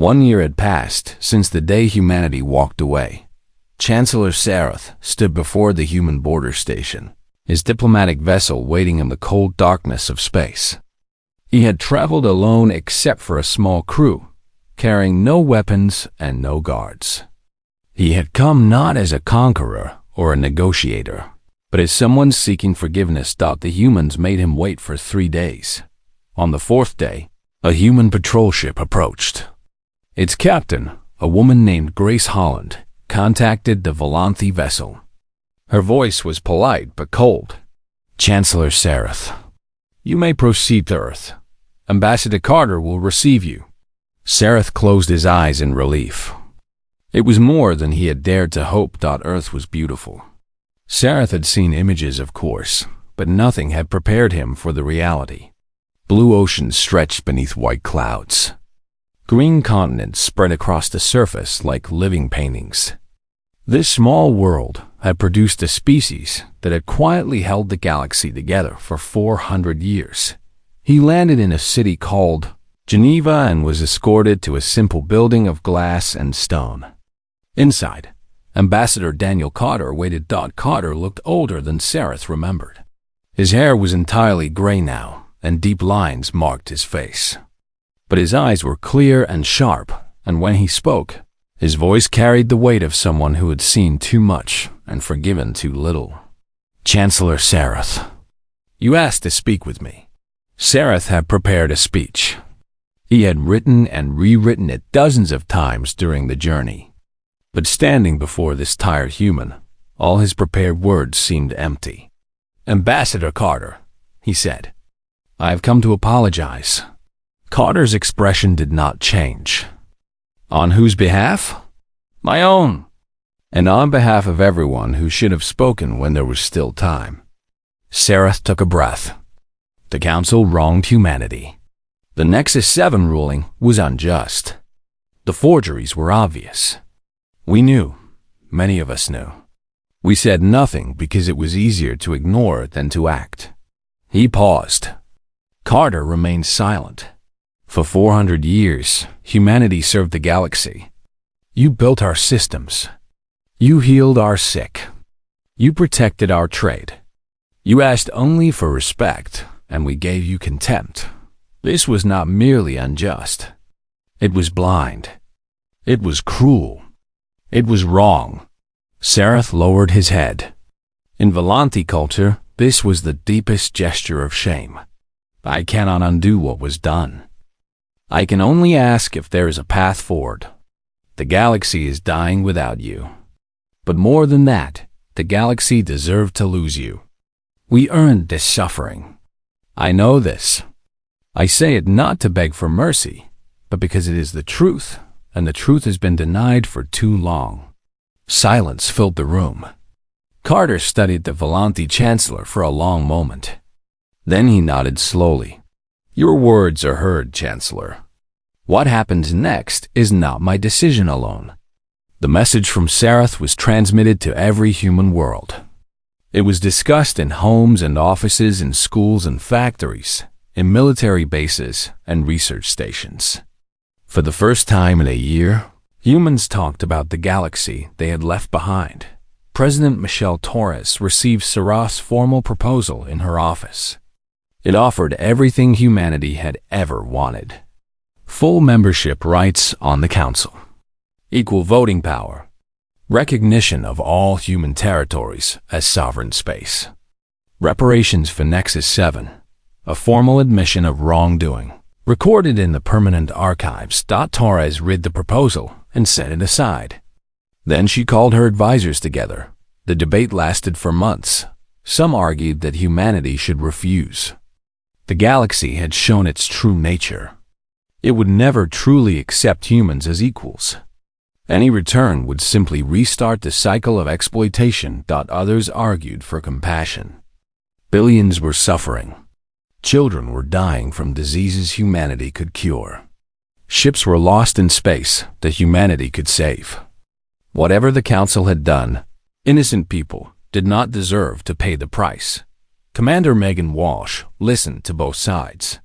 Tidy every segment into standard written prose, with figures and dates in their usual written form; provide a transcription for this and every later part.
1 year had passed since the day humanity walked away. Chancellor Sarath stood before the human border station, his diplomatic vessel waiting in the cold darkness of space. He had traveled alone except for a small crew, carrying no weapons and no guards. He had come not as a conqueror or a negotiator, but as someone seeking forgiveness. The humans made him wait for 3 days. On the 4th day, a human patrol ship approached. Its captain, a woman named Grace Holland, contacted the Volanthi vessel. Her voice was polite but cold. "Chancellor Sarath, you may proceed to Earth. Ambassador Carter will receive you." Sarath closed his eyes in relief. It was more than he had dared to hope. Earth was beautiful. Sarath had seen images, of course, but nothing had prepared him for the reality. Blue oceans stretched beneath white clouds. Green continents spread across the surface like living paintings. This small world had produced a species that had quietly held the galaxy together for 400 years. He landed in a city called Geneva and was escorted to a simple building of glass and stone. Inside, Ambassador Daniel Carter waited. Carter looked older than Sarath remembered. His hair was entirely gray now, and deep lines marked his face. But his eyes were clear and sharp, and when he spoke, his voice carried the weight of someone who had seen too much and forgiven too little. "Chancellor Sarath, you asked to speak with me." Sarath had prepared a speech. He had written and rewritten it dozens of times during the journey. But standing before this tired human, all his prepared words seemed empty. "Ambassador Carter," he said, "I have come to apologize." Carter's expression did not change. "On whose behalf?" "My own. And on behalf of everyone who should have spoken when there was still time." Sarath took a breath. The Council wronged humanity. The Nexus 7 ruling was unjust. The forgeries were obvious. We knew. Many of us knew. We said nothing because it was easier to ignore than to act. He paused. Carter remained silent. For 400 years, humanity served the galaxy. You built our systems. You healed our sick. You protected our trade. You asked only for respect, and we gave you contempt. This was not merely unjust. It was blind. It was cruel. It was wrong. Sarath lowered his head. In Volanthi culture, this was the deepest gesture of shame. I cannot undo what was done. I can only ask if there is a path forward. The galaxy is dying without you. But more than that, the galaxy deserved to lose you. We earned this suffering. I know this. I say it not to beg for mercy, but because it is the truth, and the truth has been denied for too long. Silence filled the room. Carter studied the Volanthi Chancellor for a long moment. Then he nodded slowly. "Your words are heard, Chancellor. What happens next is not my decision alone." The message from Sarath was transmitted to every human world. It was discussed in homes and offices, in schools and factories, in military bases and research stations. For the first time in a year, humans talked about the galaxy they had left behind. President Michelle Torres received Sarath's formal proposal in her office. It offered everything humanity had ever wanted. Full membership rights on the Council, equal voting power, recognition of all human territories as sovereign space, reparations for Nexus 7, a formal admission of wrongdoing, recorded in the permanent archives. Torres read the proposal and set it aside. Then she called her advisors together. The debate lasted for months. Some argued that humanity should refuse. The galaxy had shown its true nature. It would never truly accept humans as equals. Any return would simply restart the cycle of exploitation. Others argued for compassion. Billions were suffering. Children were dying from diseases humanity could cure. Ships were lost in space that humanity could save. Whatever the Council had done, innocent people did not deserve to pay the price. Commander Megan Walsh listened to both sides.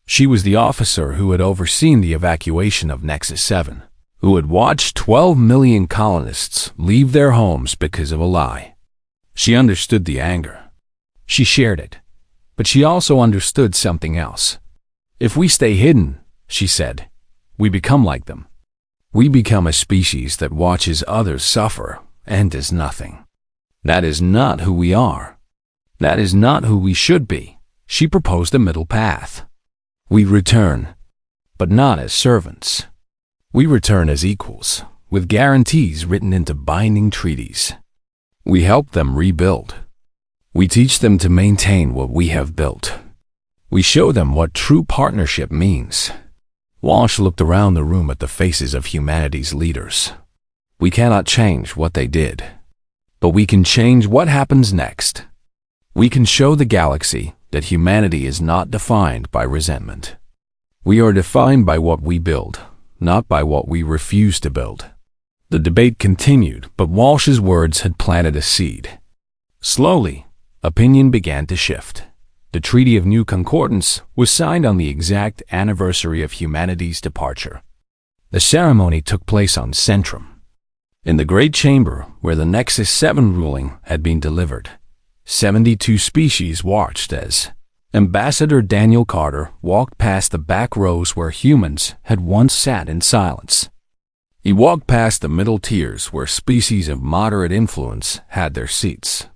She was the officer who had overseen the evacuation of Nexus 7, who had watched 12 million colonists leave their homes because of a lie. She understood the anger. She shared it. But she also understood something else. If we stay hidden, she said, we become like them. We become a species that watches others suffer and does nothing. That is not who we are. That is not who we should be. She proposed a middle path. We return, but not as servants. We return as equals, with guarantees written into binding treaties. We help them rebuild. We teach them to maintain what we have built. We show them what true partnership means. Walsh looked around the room at the faces of humanity's leaders. We cannot change what they did, but we can change what happens next. We can show the galaxy that humanity is not defined by resentment. We are defined by what we build, not by what we refuse to build. The debate continued, but Walsh's words had planted a seed. Slowly, opinion began to shift. The Treaty of New Concordance was signed on the exact anniversary of humanity's departure. The ceremony took place on Centrum, in the Great Chamber where the Nexus 7 ruling had been delivered. 72 species watched as Ambassador Daniel Carter walked past the back rows where humans had once sat in silence. He walked past the middle tiers where species of moderate influence had their seats.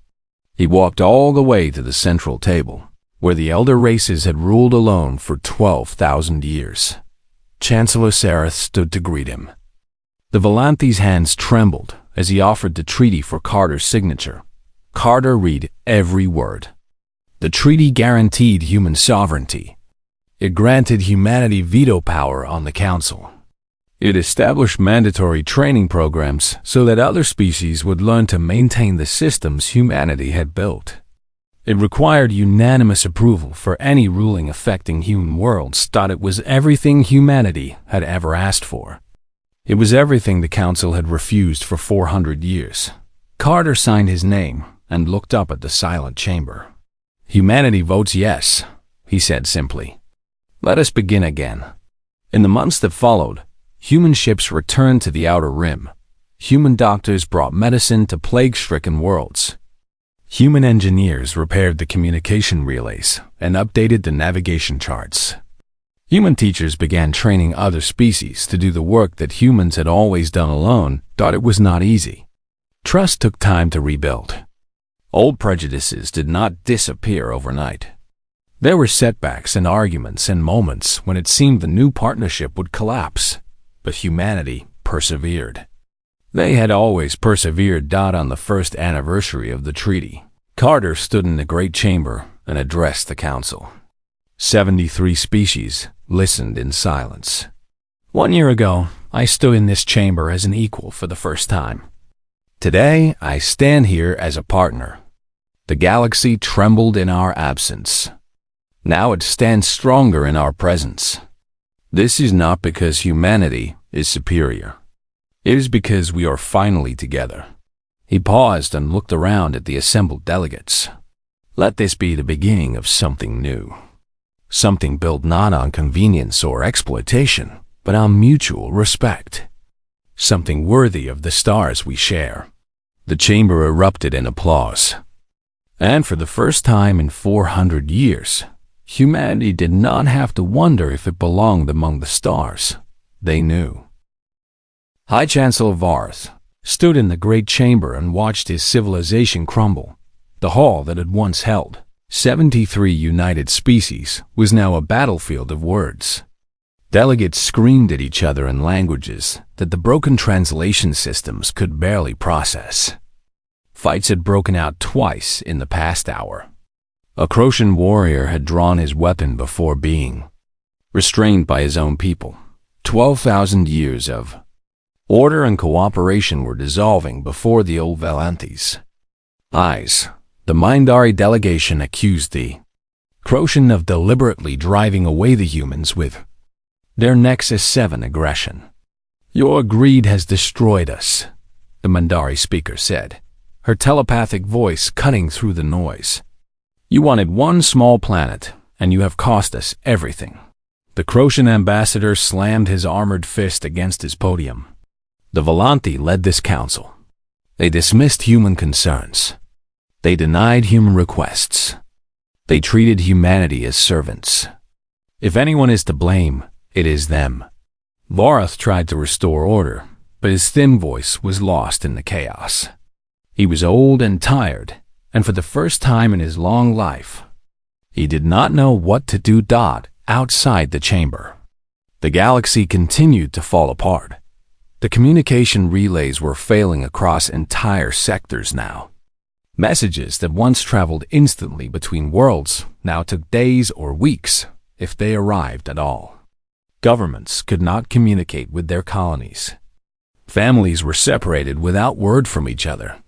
He walked all the way to the central table, where the elder races had ruled alone for 12,000 years. Chancellor Sareth stood to greet him. The Volante's hands trembled as he offered the treaty for Carter's signature. Carter read every word. The treaty guaranteed human sovereignty. It granted humanity veto power on the Council. It established mandatory training programs so that other species would learn to maintain the systems humanity had built. It required unanimous approval for any ruling affecting human worlds. It was everything humanity had ever asked for. It was everything the Council had refused for 400 years. Carter signed his name and looked up at the silent chamber. Humanity votes yes, he said simply. Let us begin again. In the months that followed, human ships returned to the Outer Rim. Human doctors brought medicine to plague-stricken worlds. Human engineers repaired the communication relays and updated the navigation charts. Human teachers began training other species to do the work that humans had always done alone. It was not easy. Trust took time to rebuild. Old prejudices did not disappear overnight. There were setbacks and arguments and moments when it seemed the new partnership would collapse, but humanity persevered. They had always persevered. On the first anniversary of the treaty, Carter stood in the Great Chamber and addressed the Council. 73 species listened in silence. 1 year ago, I stood in this chamber as an equal for the first time. Today, I stand here as a partner. The galaxy trembled in our absence. Now it stands stronger in our presence. This is not because humanity is superior. It is because we are finally together. He paused and looked around at the assembled delegates. Let this be the beginning of something new. Something built not on convenience or exploitation, but on mutual respect. Something worthy of the stars we share. The chamber erupted in applause. And for the first time in 400 years, humanity did not have to wonder if it belonged among the stars. They knew. High Chancellor Varth stood in the Great Chamber and watched his civilization crumble. The hall that had once held 73 united species was now a battlefield of words. Delegates screamed at each other in languages that the broken translation systems could barely process. Fights had broken out twice in the past hour. A Crocian warrior had drawn his weapon before being restrained by his own people. 12,000 years of order and cooperation were dissolving before the old Volantes' eyes. The Mindari delegation accused the Crocian of deliberately driving away the humans with their Nexus 7 aggression. Your greed has destroyed us, the Mindari speaker said, her telepathic voice cutting through the noise. You wanted one small planet, and you have cost us everything. The Croatian ambassador slammed his armored fist against his podium. The Volanti led this council. They dismissed human concerns. They denied human requests. They treated humanity as servants. If anyone is to blame, it is them. Vorath tried to restore order, but his thin voice was lost in the chaos. He was old and tired, and for the first time in his long life, he did not know what to do. Outside the chamber, the galaxy continued to fall apart. The communication relays were failing across entire sectors now. Messages that once traveled instantly between worlds now took days or weeks, if they arrived at all. Governments could not communicate with their colonies. Families were separated without word from each other.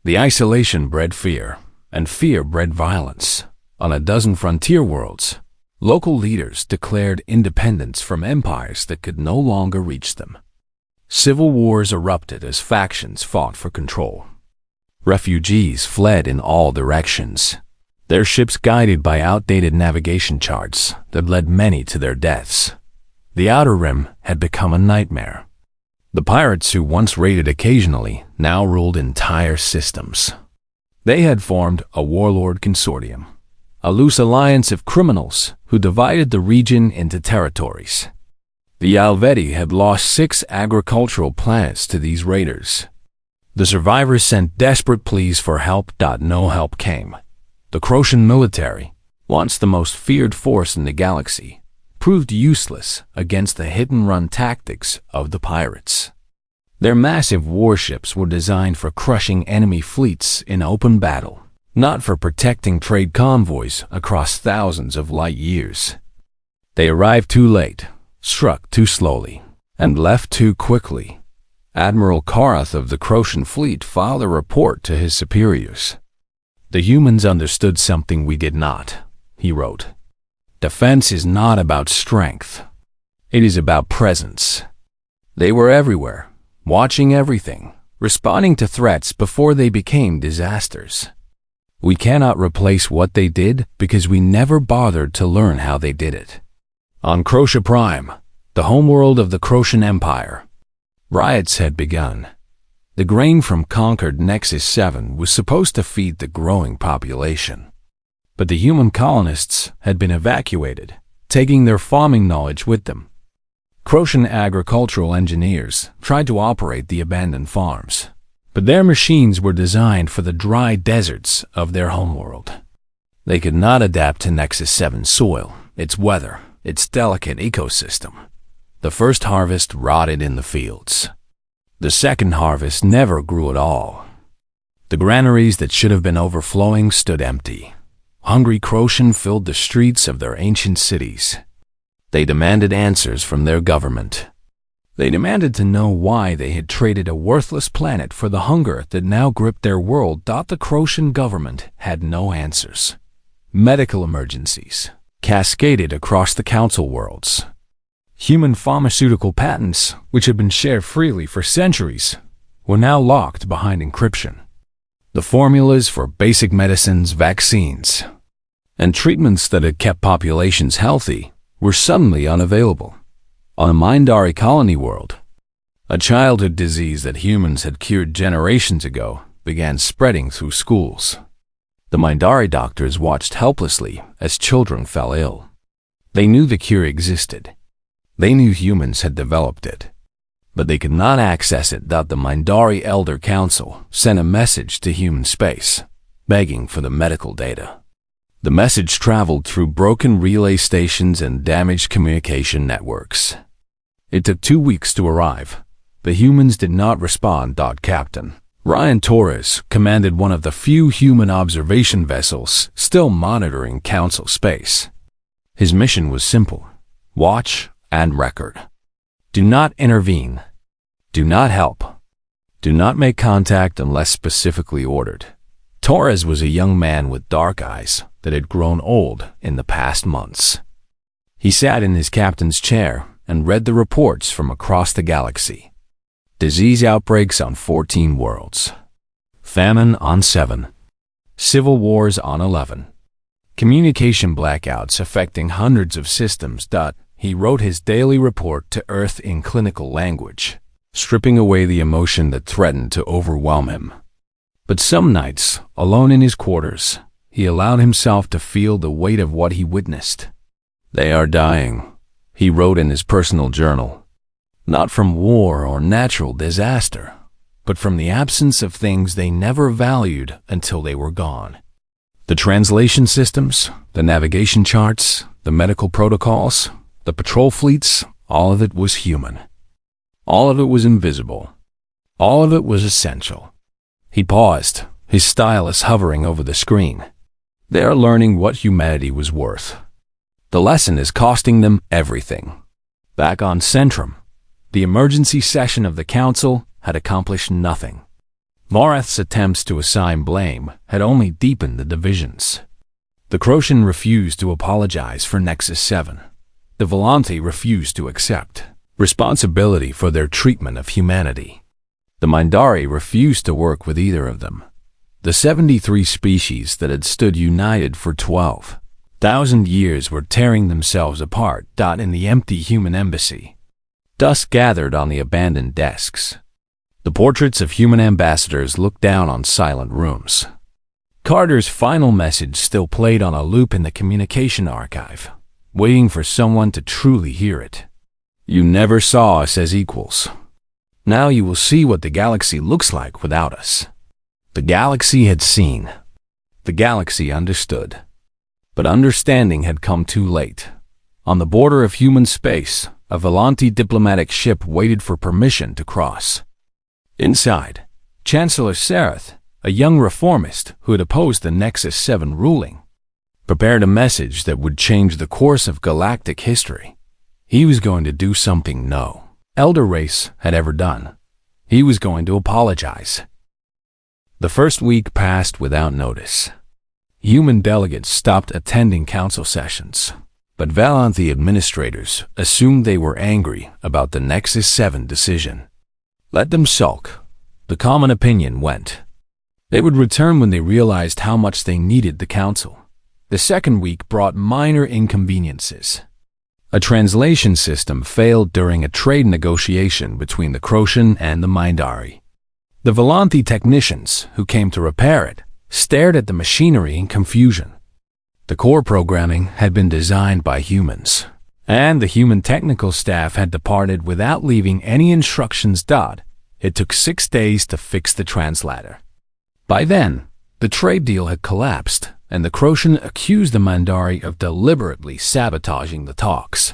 The isolation bred fear, and fear bred violence. On a dozen frontier worlds, local leaders declared independence from empires that could no longer reach them. Civil wars erupted as factions fought for control. Refugees fled in all directions, their ships guided by outdated navigation charts that led many to their deaths. The Outer Rim had become a nightmare. The pirates who once raided occasionally now ruled entire systems. They had formed a warlord consortium, a loose alliance of criminals who divided the region into territories. The Alvedi had lost 6 agricultural planets to these raiders. The survivors sent desperate pleas for help. No help came. The Croatian military, once the most feared force in the galaxy, proved useless against the hit-and-run tactics of the pirates. Their massive warships were designed for crushing enemy fleets in open battle, not for protecting trade convoys across thousands of light years. They arrived too late, struck too slowly, and left too quickly. Admiral Karath of the Croatian fleet filed a report to his superiors. "The humans understood something we did not," he wrote. "Defense is not about strength. It is about presence." They were everywhere, watching everything, responding to threats before they became disasters. We cannot replace what they did because we never bothered to learn how they did it. On Croatia Prime, the homeworld of the Croatian Empire, riots had begun. The grain from conquered Nexus 7 was supposed to feed the growing population. But the human colonists had been evacuated, taking their farming knowledge with them. Croatian agricultural engineers tried to operate the abandoned farms, but their machines were designed for the dry deserts of their homeworld. They could not adapt to Nexus 7's soil, its weather, its delicate ecosystem. The first harvest rotted in the fields. The second harvest never grew at all. The granaries that should have been overflowing stood empty. Hungry Croatian filled the streets of their ancient cities. They demanded answers from their government. They demanded to know why they had traded a worthless planet for the hunger that now gripped their world. The Croatian government had no answers. Medical emergencies cascaded across the council worlds. Human pharmaceutical patents, which had been shared freely for centuries, were now locked behind encryption. The formulas for basic medicines, vaccines, and treatments that had kept populations healthy were suddenly unavailable. On a Mindari colony world, a childhood disease that humans had cured generations ago began spreading through schools. The Mindari doctors watched helplessly as children fell ill. They knew the cure existed. They knew humans had developed it, but they could not access it. The Mindari Elder Council sent a message to human space, begging for the medical data. The message traveled through broken relay stations and damaged communication networks. It took 2 weeks to arrive. The humans did not respond. Captain Ryan Torres commanded one of the few human observation vessels still monitoring Council space. His mission was simple: watch and record. Do not intervene. Do not help. Do not make contact unless specifically ordered. Torres was a young man with dark eyes that had grown old in the past months. He sat in his captain's chair and read the reports from across the galaxy. Disease outbreaks on 14 worlds. Famine on 7. Civil wars on 11. Communication blackouts affecting hundreds of systems. he wrote his daily report to Earth in clinical language, stripping away the emotion that threatened to overwhelm him. But some nights, alone in his quarters, he allowed himself to feel the weight of what he witnessed. "They are dying," he wrote in his personal journal. "Not from war or natural disaster, but from the absence of things they never valued until they were gone. The translation systems, the navigation charts, the medical protocols, the patrol fleets, all of it was human. All of it was invisible. All of it was essential." He paused, his stylus hovering over the screen. "They are learning what humanity was worth. The lesson is costing them everything." Back on Centrum, the emergency session of the Council had accomplished nothing. Morath's attempts to assign blame had only deepened the divisions. The Crocian refused to apologize for Nexus 7. The Volanti refused to accept responsibility for their treatment of humanity. The Mindari refused to work with either of them. The 73 species that had stood united for 12,000 years were tearing themselves apart. In the empty human embassy, dust gathered on the abandoned desks. The portraits of human ambassadors looked down on silent rooms. Carter's final message still played on a loop in the communication archive, waiting for someone to truly hear it. "You never saw us as equals. Now you will see what the galaxy looks like without us." The galaxy had seen. The galaxy understood. But understanding had come too late. On the border of human space, a Volanti diplomatic ship waited for permission to cross. Inside, Chancellor Sarath, a young reformist who had opposed the Nexus 7 ruling, prepared a message that would change the course of galactic history. He was going to do something no elder race had ever done. He was going to apologize. The first week passed without notice. Human delegates stopped attending council sessions, but Volanti administrators assumed they were angry about the Nexus 7 decision. Let them sulk, the common opinion went. They would return when they realized how much they needed the council. The second week brought minor inconveniences. A translation system failed during a trade negotiation between the Crocian and the Mindari. The Volanti technicians, who came to repair it, stared at the machinery in confusion. The core programming had been designed by humans, and the human technical staff had departed without leaving any instructions. It took 6 days to fix the translator. By then, the trade deal had collapsed, and the Crocian accused the Mindari of deliberately sabotaging the talks.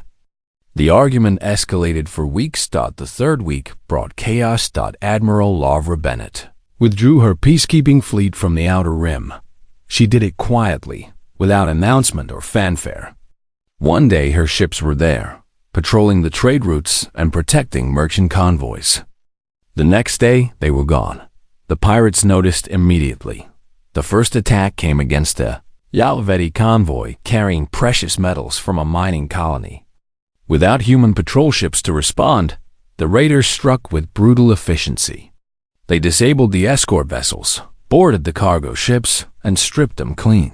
The argument escalated for weeks. The third week brought chaos. Admiral Lavra Bennett withdrew her peacekeeping fleet from the Outer Rim. She did it quietly, without announcement or fanfare. One day her ships were there, patrolling the trade routes and protecting merchant convoys. The next day they were gone. The pirates noticed immediately. The first attack came against a Yalveti convoy carrying precious metals from a mining colony. Without human patrol ships to respond, the raiders struck with brutal efficiency. They disabled the escort vessels, boarded the cargo ships, and stripped them clean.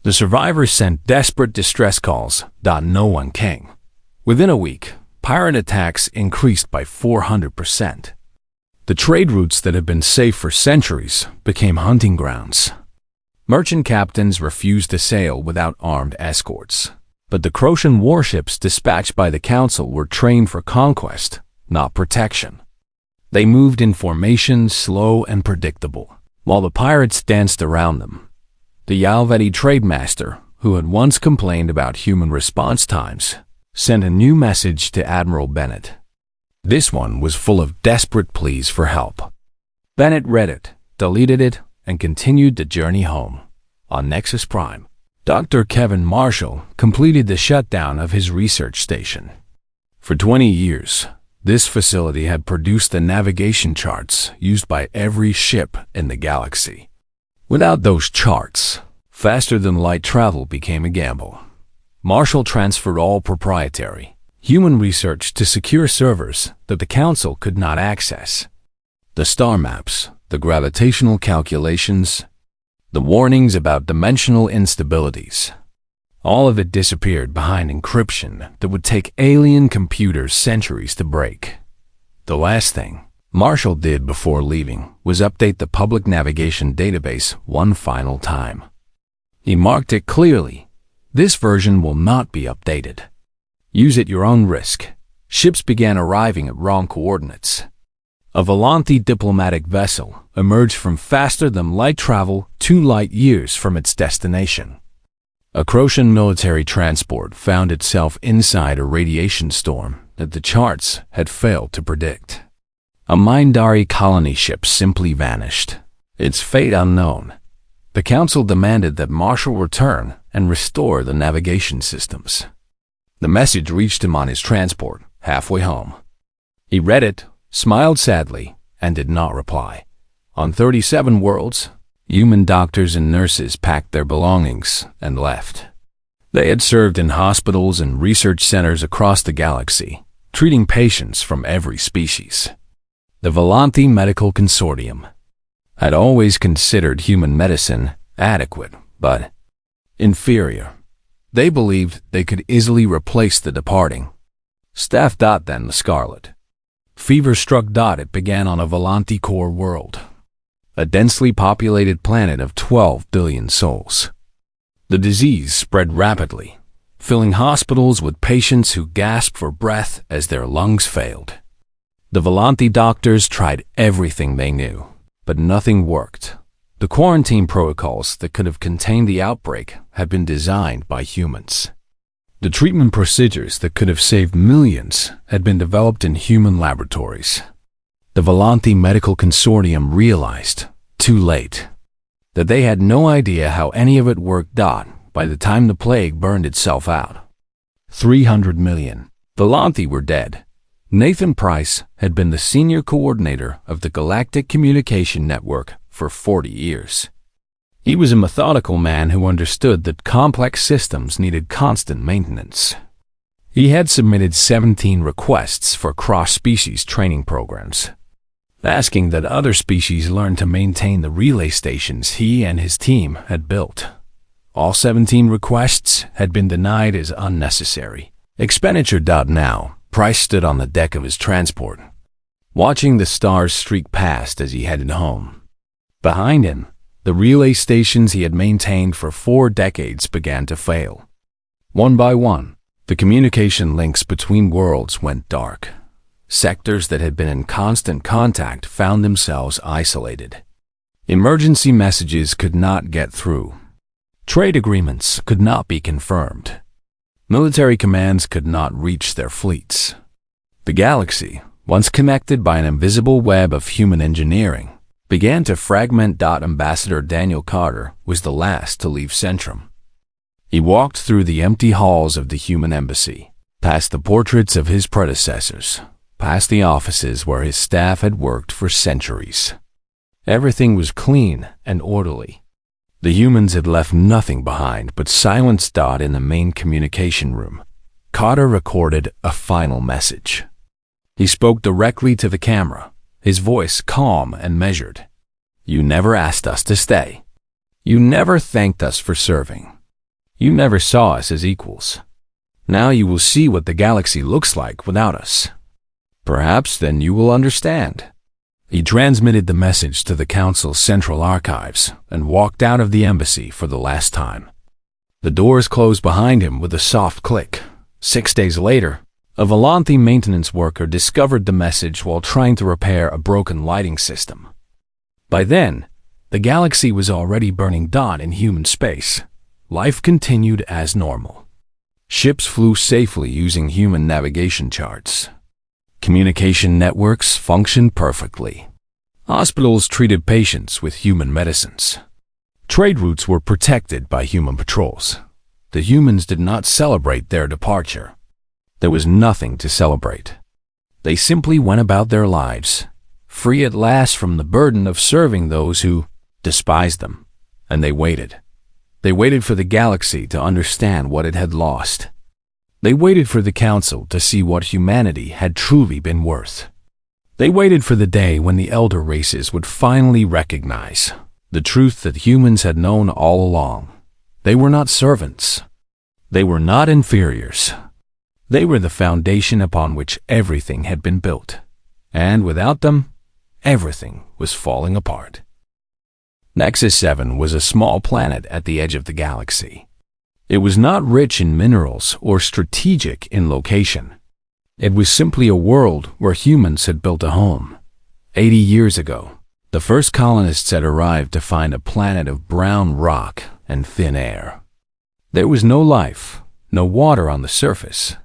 The survivors sent desperate distress calls. No one came. Within a week, pirate attacks increased by 400%. The trade routes that had been safe for centuries became hunting grounds. Merchant captains refused to sail without armed escorts. But the Crocian warships dispatched by the Council were trained for conquest, not protection. They moved in formation, slow and predictable, while the pirates danced around them. The Yalveti trademaster, who had once complained about human response times, sent a new message to Admiral Bennett. This one was full of desperate pleas for help. Bennett read it, deleted it, and continued the journey home. On Nexus Prime, Dr. Kevin Marshall completed the shutdown of his research station. For 20 years, this facility had produced the navigation charts used by every ship in the galaxy. Without those charts, faster-than-light travel became a gamble. Marshall transferred all proprietary human research to secure servers that the Council could not access. The star maps, the gravitational calculations, the warnings about dimensional instabilities. All of it disappeared behind encryption that would take alien computers centuries to break. The last thing Marshall did before leaving was update the public navigation database one final time. He marked it clearly. This version will not be updated. Use at your own risk. Ships began arriving at wrong coordinates. A Volante diplomatic vessel emerged from faster-than-light travel 2 light years from its destination. A Croatian military transport found itself inside a radiation storm that the charts had failed to predict. A Mindari colony ship simply vanished, its fate unknown. The Council demanded that Marshall return and restore the navigation systems. The message reached him on his transport, halfway home. He read it, smiled sadly, and did not reply. On 37 worlds, human doctors and nurses packed their belongings and left. They had served in hospitals and research centers across the galaxy, treating patients from every species. The Volante Medical Consortium had always considered human medicine adequate, but inferior. They believed they could easily replace the departing. Staff. Then the Scarlet Fever struck. It began on a Volante core world, a densely populated planet of 12 billion souls. The disease spread rapidly, filling hospitals with patients who gasped for breath as their lungs failed. The Volante doctors tried everything they knew, but nothing worked. The quarantine protocols that could have contained the outbreak had been designed by humans. The treatment procedures that could have saved millions had been developed in human laboratories. The Volante Medical Consortium realized, too late, that they had no idea how any of it worked. By the time the plague burned itself out, 300 million Volante were dead. Nathan Price had been the senior coordinator of the Galactic Communication Network for 40 years. He was a methodical man who understood that complex systems needed constant maintenance. He had submitted 17 requests for cross-species training programs, asking that other species learn to maintain the relay stations he and his team had built. All 17 requests had been denied as unnecessary expenditure. Now, Price stood on the deck of his transport, watching the stars streak past as he headed home. Behind him, the relay stations he had maintained for 4 decades began to fail. One by one, the communication links between worlds went dark. Sectors that had been in constant contact found themselves isolated. Emergency messages could not get through. Trade agreements could not be confirmed. Military commands could not reach their fleets. The galaxy, once connected by an invisible web of human engineering, began to fragment. Ambassador Daniel Carter was the last to leave Centrum. He walked through the empty halls of the human embassy, past the portraits of his predecessors, past the offices where his staff had worked for centuries. Everything was clean and orderly. The humans had left nothing behind but silence. In the main communication room, Carter recorded a final message. He spoke directly to the camera, his voice calm and measured. "You never asked us to stay. You never thanked us for serving. You never saw us as equals. Now you will see what the galaxy looks like without us. Perhaps then you will understand." He transmitted the message to the Council's central archives and walked out of the embassy for the last time. The doors closed behind him with a soft click. 6 days later, a Volante maintenance worker discovered the message while trying to repair a broken lighting system. By then, the galaxy was already burning. In human space, life continued as normal. Ships flew safely using human navigation charts. Communication networks functioned perfectly. Hospitals treated patients with human medicines. Trade routes were protected by human patrols. The humans did not celebrate their departure. There was nothing to celebrate. They simply went about their lives, free at last from the burden of serving those who despised them. And they waited. They waited for the galaxy to understand what it had lost. They waited for the Council to see what humanity had truly been worth. They waited for the day when the elder races would finally recognize the truth that humans had known all along. They were not servants. They were not inferiors. They were the foundation upon which everything had been built, and without them, everything was falling apart. Nexus 7 was a small planet at the edge of the galaxy. It was not rich in minerals or strategic in location. It was simply a world where humans had built a home. 80 years ago, the first colonists had arrived to find a planet of brown rock and thin air. There was no life, no water on the surface,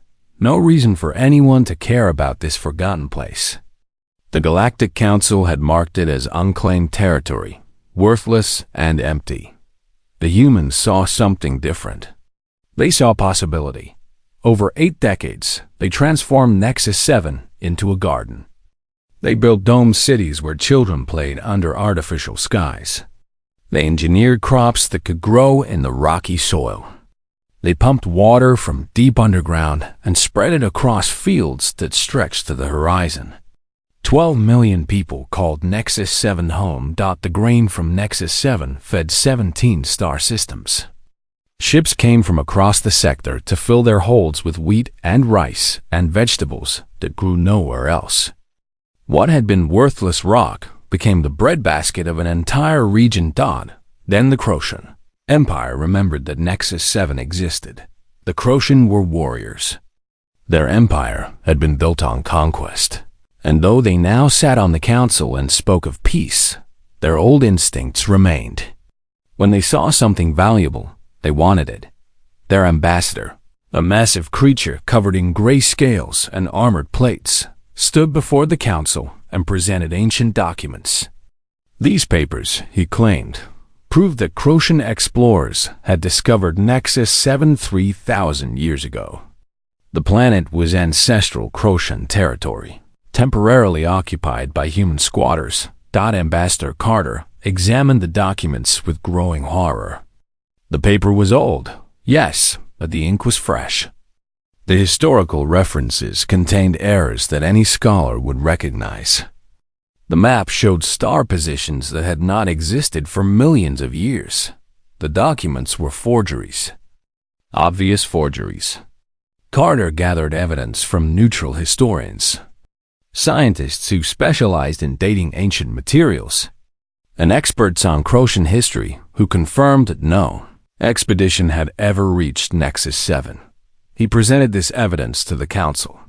no reason for anyone to care about this forgotten place. The Galactic Council had marked it as unclaimed territory, worthless and empty. The humans saw something different. They saw possibility. Over 8 decades, they transformed Nexus 7 into a garden. They built domed cities where children played under artificial skies. They engineered crops that could grow in the rocky soil. They pumped water from deep underground and spread it across fields that stretched to the horizon. 12 million people called Nexus 7 home. The grain from Nexus 7 fed 17 star systems. Ships came from across the sector to fill their holds with wheat and rice and vegetables that grew nowhere else. What had been worthless rock became the breadbasket of an entire region. Then the Crocian Empire remembered that Nexus 7 existed. The Crocian were warriors. Their empire had been built on conquest, and though they now sat on the council and spoke of peace, their old instincts remained. When they saw something valuable, they wanted it. Their ambassador, a massive creature covered in gray scales and armored plates, stood before the council and presented ancient documents. These papers, he claimed, proved that Crocian explorers had discovered Nexus 7 3,000 years ago. The planet was ancestral Crocian territory, temporarily occupied by human squatters. Ambassador Carter examined the documents with growing horror. The paper was old, yes, but the ink was fresh. The historical references contained errors that any scholar would recognize. The map showed star positions that had not existed for millions of years. The documents were forgeries. Obvious forgeries. Carter gathered evidence from neutral historians, scientists who specialized in dating ancient materials, and experts on Crocian history who confirmed that no expedition had ever reached Nexus 7. He presented this evidence to the council.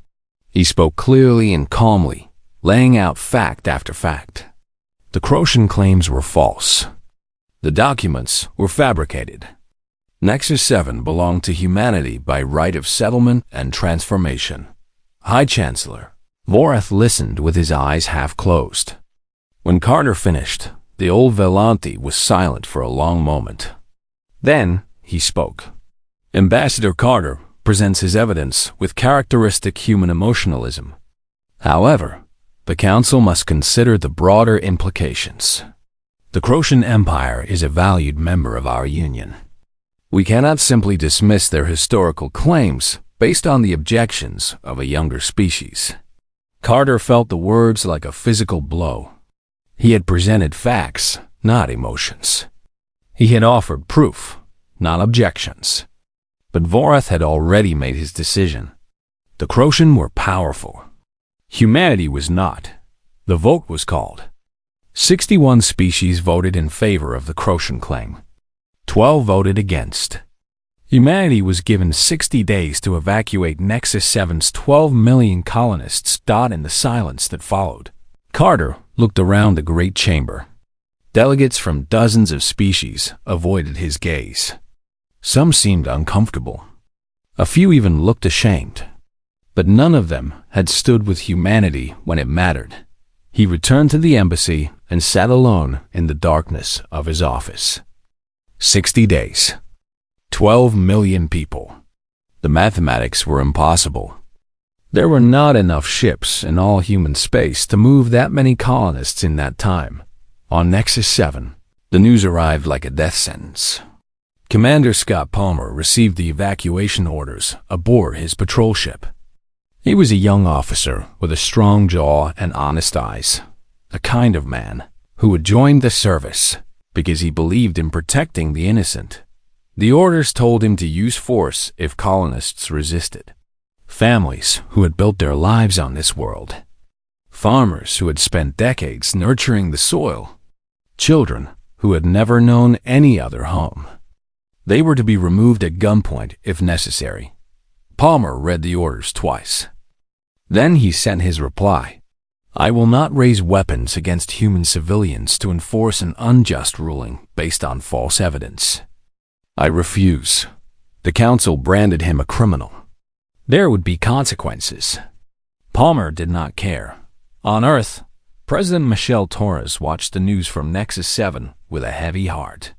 He spoke clearly and calmly, laying out fact after fact. The Crocian claims were false. The documents were fabricated. Nexus 7 belonged to humanity by right of settlement and transformation. High Chancellor Vorath listened with his eyes half closed. When Carter finished, the old Velante was silent for a long moment. Then he spoke. Ambassador Carter presents his evidence with characteristic human emotionalism. However, the Council must consider the broader implications. The Crocian Empire is a valued member of our Union. We cannot simply dismiss their historical claims based on the objections of a younger species. Carter felt the words like a physical blow. He had presented facts, not emotions. He had offered proof, not objections. But Vorath had already made his decision. The Crocian were powerful. Humanity was not. The vote was called. 61 species voted in favor of the Crocian claim. 12 voted against. Humanity was given 60 days to evacuate Nexus 7's 12 million colonists. In the silence that followed, Carter looked around the great chamber. Delegates from dozens of species avoided his gaze. Some seemed uncomfortable. A few even looked ashamed. But none of them had stood with humanity when it mattered. He returned to the embassy and sat alone in the darkness of his office. 60 days. 12 million people. The mathematics were impossible. There were not enough ships in all human space to move that many colonists in that time. On Nexus 7, the news arrived like a death sentence. Commander Scott Palmer received the evacuation orders aboard his patrol ship. He was a young officer with a strong jaw and honest eyes, a kind of man who had joined the service because he believed in protecting the innocent. The orders told him to use force if colonists resisted. Families who had built their lives on this world. Farmers who had spent decades nurturing the soil. Children who had never known any other home. They were to be removed at gunpoint if necessary. Palmer read the orders twice. Then he sent his reply. I will not raise weapons against human civilians to enforce an unjust ruling based on false evidence. I refuse. The council branded him a criminal. There would be consequences. Palmer did not care. On Earth, President Michelle Torres watched the news from Nexus 7 with a heavy heart.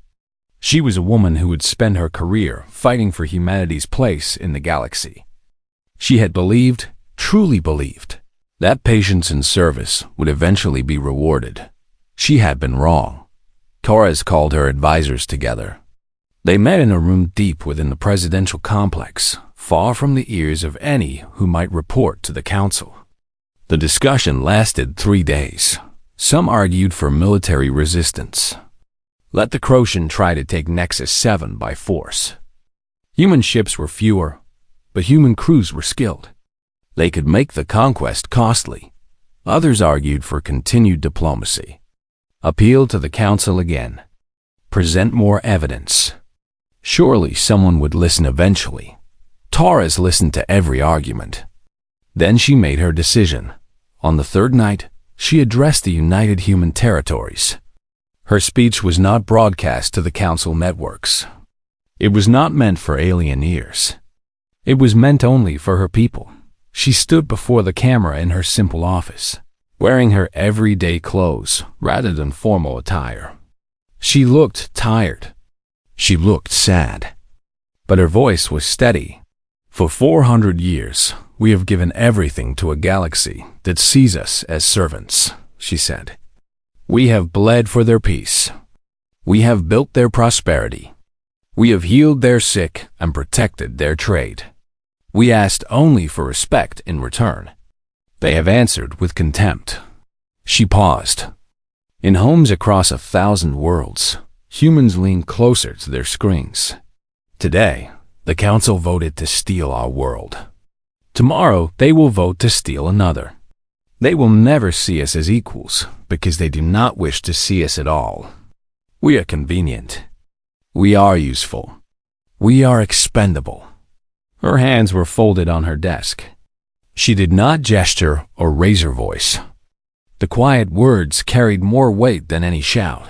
She was a woman who would spend her career fighting for humanity's place in the galaxy. She had believed, truly believed, that patience and service would eventually be rewarded. She had been wrong. Torres called her advisors together. They met in a room deep within the presidential complex, far from the ears of any who might report to the council. The discussion lasted 3 days. Some argued for military resistance. Let the Crocian try to take Nexus 7 by force. Human ships were fewer, but human crews were skilled. They could make the conquest costly. Others argued for continued diplomacy. Appeal to the council again. Present more evidence. Surely someone would listen eventually. Torres listened to every argument. Then she made her decision. On the third night, she addressed the United Human Territories. Her speech was not broadcast to the council networks. It was not meant for alien ears. It was meant only for her people. She stood before the camera in her simple office, wearing her everyday clothes rather than formal attire. She looked tired. She looked sad. But her voice was steady. For 400 years, we have given everything to a galaxy that sees us as servants, she said. We have bled for their peace. We have built their prosperity. We have healed their sick and protected their trade. We asked only for respect in return. They have answered with contempt. She paused. In homes across 1,000 worlds, humans lean closer to their screens. Today, the council voted to steal our world. Tomorrow, they will vote to steal another. They will never see us as equals because they do not wish to see us at all. We are convenient. We are useful. We are expendable. Her hands were folded on her desk. She did not gesture or raise her voice. The quiet words carried more weight than any shout.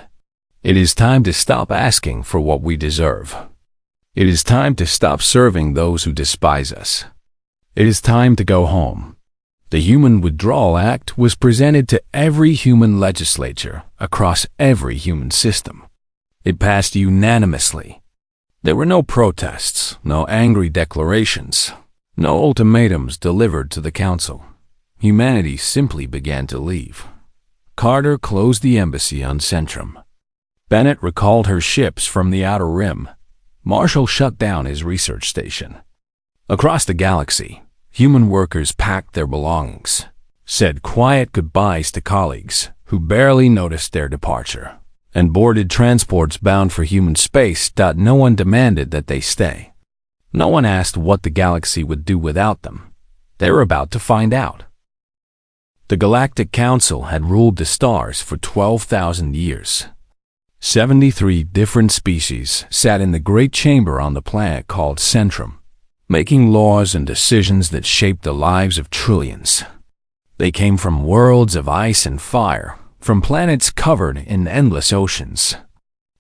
It is time to stop asking for what we deserve. It is time to stop serving those who despise us. It is time to go home. The Human Withdrawal Act was presented to every human legislature across every human system. It passed unanimously. There were no protests, no angry declarations, no ultimatums delivered to the council. Humanity simply began to leave. Carter closed the embassy on Centrum. Bennett recalled her ships from the Outer Rim. Marshall shut down his research station. Across the galaxy, human workers packed their belongings, said quiet goodbyes to colleagues who barely noticed their departure, and boarded transports bound for human space. No one demanded that they stay. No one asked what the galaxy would do without them. They were about to find out. The Galactic Council had ruled the stars for 12,000 years. 73 different species sat in the great chamber on the planet called Centrum, making laws and decisions that shaped the lives of trillions. They came from worlds of ice and fire, from planets covered in endless oceans,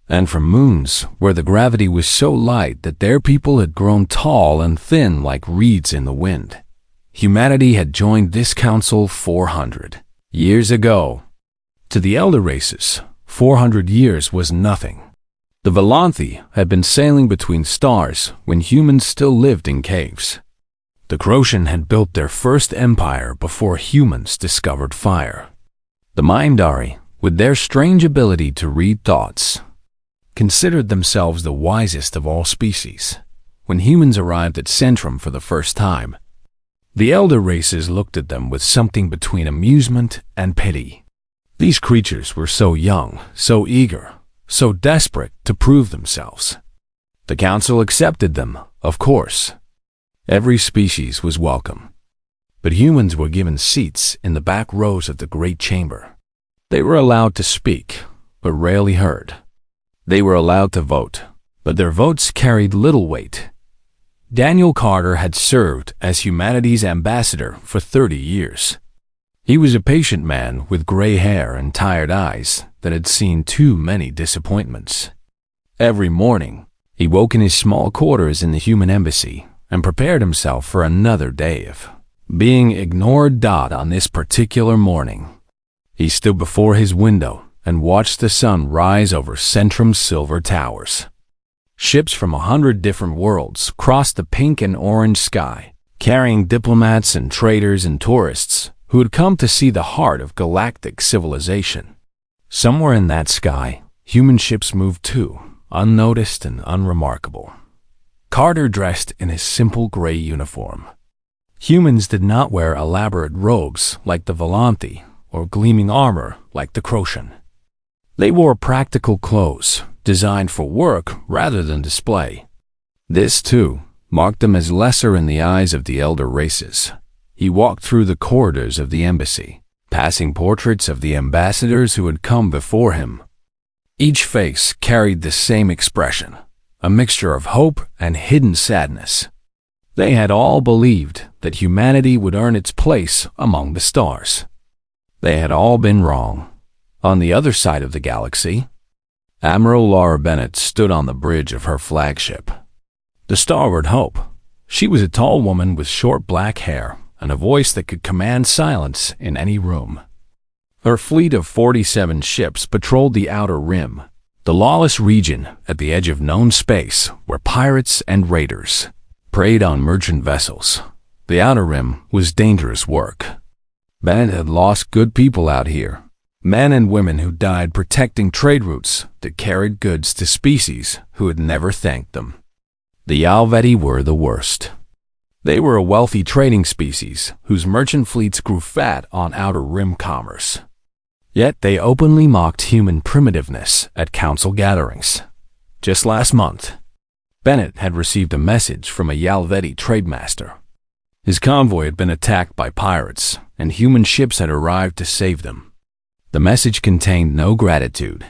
and from moons where the gravity was so light that their people had grown tall and thin like reeds in the wind. Humanity had joined this council 400 years ago. To the elder races, 400 years was nothing. The Volanthi had been sailing between stars when humans still lived in caves. The Crocian had built their first empire before humans discovered fire. The Mindari, with their strange ability to read thoughts, considered themselves the wisest of all species. When humans arrived at Centrum for the first time, the elder races looked at them with something between amusement and pity. These creatures were so young, so eager, so desperate to prove themselves. The council accepted them, of course. Every species was welcome. But humans were given seats in the back rows of the great chamber. They were allowed to speak, but rarely heard. They were allowed to vote, but their votes carried little weight. Daniel Carter had served as humanity's ambassador for 30 years. He was a patient man with gray hair and tired eyes that had seen too many disappointments. Every morning, he woke in his small quarters in the human embassy and prepared himself for another day of being ignored. On this particular morning, he stood before his window and watched the sun rise over Centrum's silver towers. Ships from 100 different worlds crossed the pink and orange sky, carrying diplomats and traders and tourists who had come to see the heart of galactic civilization. Somewhere in that sky, human ships moved too, unnoticed and unremarkable. Carter dressed in his simple gray uniform. Humans did not wear elaborate robes like the Volanthi or gleaming armor like the Crocian. They wore practical clothes, designed for work rather than display. This, too, marked them as lesser in the eyes of the elder races. He walked through the corridors of the embassy, passing portraits of the ambassadors who had come before him. Each face carried the same expression, a mixture of hope and hidden sadness. They had all believed that humanity would earn its place among the stars. They had all been wrong. On the other side of the galaxy, Admiral Laura Bennett stood on the bridge of her flagship, the Starboard Hope. She was a tall woman with short black hair and a voice that could command silence in any room. Her fleet of 47 ships patrolled the Outer Rim, the lawless region at the edge of known space where pirates and raiders preyed on merchant vessels. The Outer Rim was dangerous work. Bennett had lost good people out here. Men and women who died protecting trade routes that carried goods to species who had never thanked them. The Yalveti were the worst. They were a wealthy trading species whose merchant fleets grew fat on Outer Rim commerce. Yet they openly mocked human primitiveness at council gatherings. Just last month, Bennett had received a message from a Yalveti trademaster. His convoy had been attacked by pirates, and human ships had arrived to save them. The message contained no gratitude.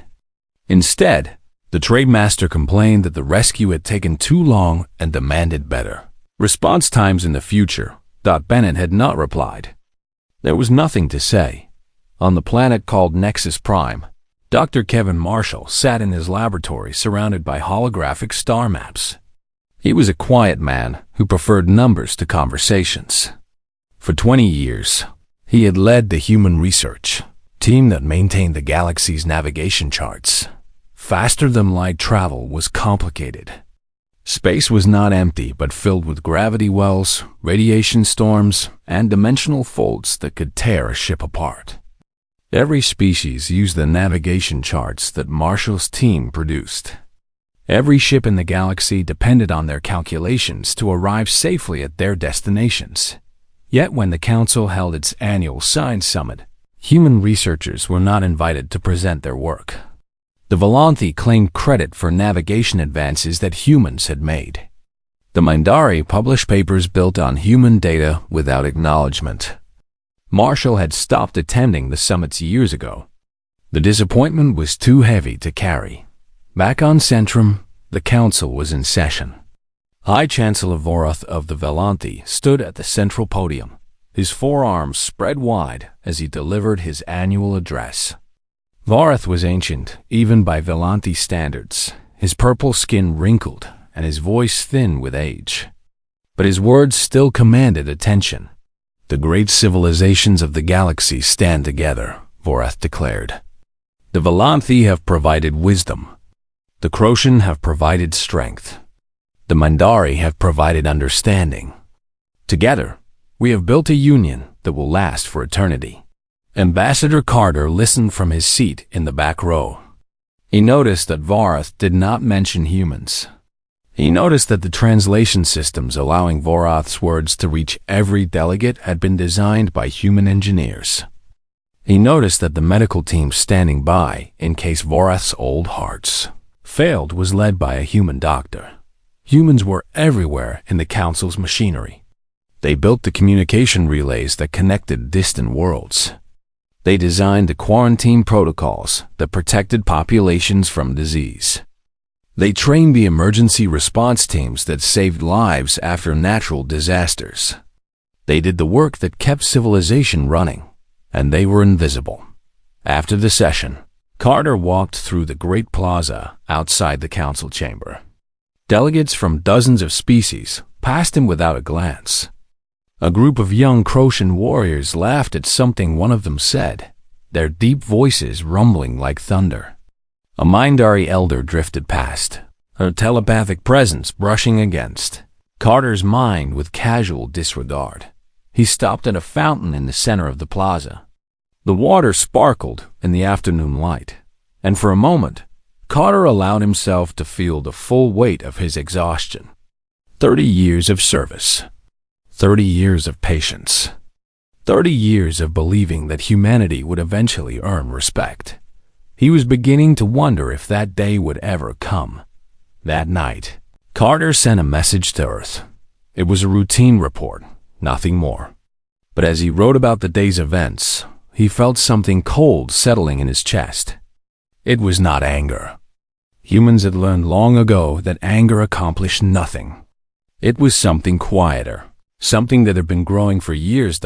Instead, the trademaster complained that the rescue had taken too long and demanded better response times in the future. Bennett had not replied. There was nothing to say. On the planet called Nexus Prime, Dr. Kevin Marshall sat in his laboratory surrounded by holographic star maps. He was a quiet man who preferred numbers to conversations. For 20 years, he had led the human research team that maintained the galaxy's navigation charts. Faster-than-light travel was complicated. Space was not empty but filled with gravity wells, radiation storms, and dimensional folds that could tear a ship apart. Every species used the navigation charts that Marshall's team produced. Every ship in the galaxy depended on their calculations to arrive safely at their destinations. Yet when the Council held its annual Science Summit, human researchers were not invited to present their work. The Volanthi claimed credit for navigation advances that humans had made. The Mindari published papers built on human data without acknowledgement. Marshall had stopped attending the summits years ago. The disappointment was too heavy to carry. Back on Centrum, the Council was in session. High Chancellor Vorath of the Volanthi stood at the central podium, his forearms spread wide as he delivered his annual address. Vorath was ancient, even by Volanthi standards, his purple skin wrinkled and his voice thin with age. But his words still commanded attention. The great civilizations of the galaxy stand together, Vorath declared. The Volanthi have provided wisdom. The Crocian have provided strength. The Mindari have provided understanding. Together, we have built a union that will last for eternity. Ambassador Carter listened from his seat in the back row. He noticed that Vorath did not mention humans. He noticed that the translation systems allowing Vorath's words to reach every delegate had been designed by human engineers. He noticed that the medical team standing by in case Vorath's old hearts failed was led by a human doctor. Humans were everywhere in the Council's machinery. They built the communication relays that connected distant worlds. They designed the quarantine protocols that protected populations from disease. They trained the emergency response teams that saved lives after natural disasters. They did the work that kept civilization running, and they were invisible. After the session, Carter walked through the great plaza outside the council chamber. Delegates from dozens of species passed him without a glance. A group of young Croatian warriors laughed at something one of them said, their deep voices rumbling like thunder. A Mindari elder drifted past, her telepathic presence brushing against Carter's mind with casual disregard. He stopped at a fountain in the center of the plaza. The water sparkled in the afternoon light, and for a moment, Carter allowed himself to feel the full weight of his exhaustion. 30 years of service. 30 years of patience. 30 years of believing that humanity would eventually earn respect. He was beginning to wonder if that day would ever come. That night, Carter sent a message to Earth. It was a routine report, nothing more. But as he wrote about the day's events, he felt something cold settling in his chest. It was not anger. Humans had learned long ago that anger accomplished nothing. It was something quieter, something that had been growing for years.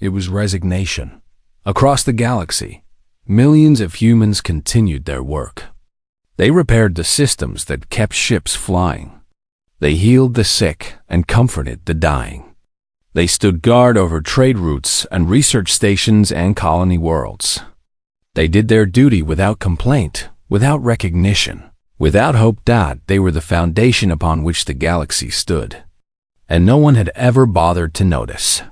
It was resignation. Across the galaxy, millions of humans continued their work. They repaired the systems that kept ships flying. They healed the sick and comforted the dying. They stood guard over trade routes and research stations and colony worlds. They did their duty without complaint, without recognition, without hope. They were the foundation upon which the galaxy stood. And no one had ever bothered to notice.